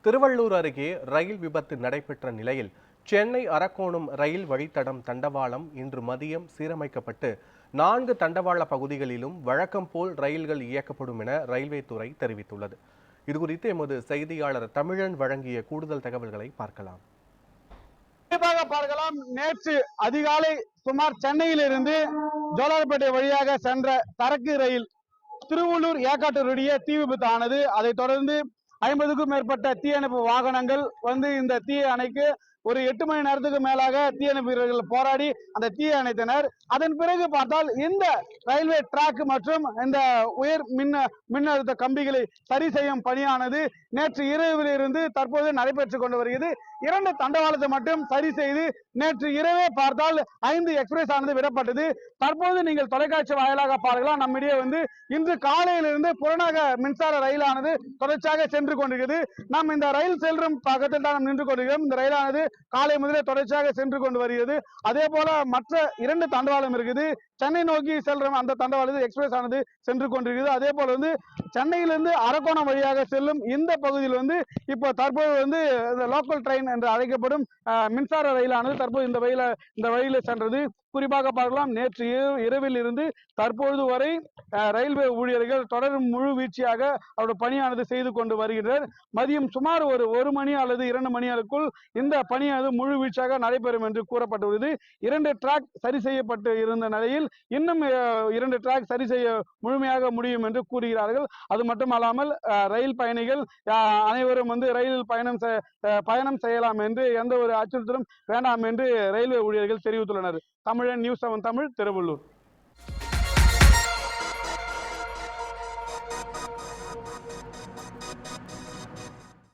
திருவள்ளூர் அருகே ரயில் விபத்து நடைபெற்ற நிலையில் சென்னை அரக்கோணம் ரயில் வழித்தடம் தண்டவாளம் இன்று மதியம் சீரமைக்கப்பட்டு 4 தண்டவாள பகுதிகளிலும் வழக்கம் போல் ரயில்கள் இயக்கப்படும் என ரயில்வே துறை தெரிவித்துள்ளது. இதுகுறித்து எமது செய்தியாளர் தமிழன் வழங்கிய கூடுதல் தகவல்களை பார்க்கலாம். நேற்று அதிகாலை சுமார் சென்னையிலிருந்து ஜோலார்பேட்டை வழியாக சென்ற சரக்கு ரயில் திருவள்ளூர் ஏக்காட்டூர் இடையே தீ விபத்து ஆனது. அதைத் தொடர்ந்து 50க்கும் மேற்பட்ட தீயணைப்பு வாகனங்கள் இந்த தீயை அணைக்கு ஒரு 8 மணி நேரத்துக்கு மேலாக தீயணைப்பு வீரர்கள் போராடி அந்த தீயை அணைத்தனர். அதன் பிறகு பார்த்தால் இந்த ரயில்வே டிராக் மற்றும் இந்த உயர் மின்னழுத்த கம்பிகளை சரி செய்யும் பணியானது நேற்று இரவிலிருந்து தற்போது நடைபெற்றுக் கொண்டு வருகிறது. 2 தண்டவாளத்தை மட்டும் சரி செய்து நேற்று இரவே பார்த்தால் 5 எக்ஸ்பிரஸ் ஆனது விடப்பட்டது. தற்போது நீங்கள் தொலைக்காட்சி வாயிலாக பார்க்கலாம். நம்மிடையே இன்று காலையிலிருந்து புறநகர் மின்சார ரயிலானது தொடர்ச்சியாக சென்று கொண்டிருக்கிறது. நாம் இந்த ரயில் செல்லும் பக்கத்தில் தான் நின்று கொண்டிருக்கிறோம். இந்த ரயிலானது காலை முதலே தொடர்ச்சியாக சென்று கொண்டு வருகிறது. அதே போல மற்ற 2 தண்டவாளம் இருக்குது. சென்னை நோக்கி செல்லும் அந்த தண்டவாளம் எக்ஸ்பிரஸ் ஆனது சென்று கொண்டிருக்கிறது. அதே போல சென்னையிலிருந்து அரக்கோணம் வழியாக செல்லும் இந்த பகுதியில் இப்போ தற்போது லோக்கல் ட்ரெயின் என்று அழைக்கப்படும் மின்சார ரயிலானது தற்போது இந்த வழியில சென்றது. குறிப்பாக பார்க்கலாம், நேற்று இரவில் இருந்து தற்பொழுது வரை ரயில்வே ஊழியர்கள் தொடரும் முழு வீழ்ச்சியாக அவருடைய பணியானது செய்து கொண்டு வருகின்றனர். மதியம் சுமார் ஒரு மணி அல்லது 2 மணிக்குள் இந்த பணியானது முழு வீழ்ச்சியாக நடைபெறும் என்று கூறப்பட்டுள்ளது. 2 டிராக் சரி செய்யப்பட்டு இருந்த நிலையில் இன்னும் 2 டிராக் சரி செய்ய முழுமையாக முடியும் என்று கூறுகிறார்கள். அது மட்டுமல்லாமல் ரயில் பயணிகள் அனைவரும் ரயிலில் பயணம் செய்யலாம் என்று எந்த ஒரு அச்சுறுத்தலும் வேண்டாம் என்று ரயில்வே ஊழியர்கள் தெரிவித்துள்ளனர். தமிழன் நியூஸ் 7 தமிழ், திருவள்ளூர்.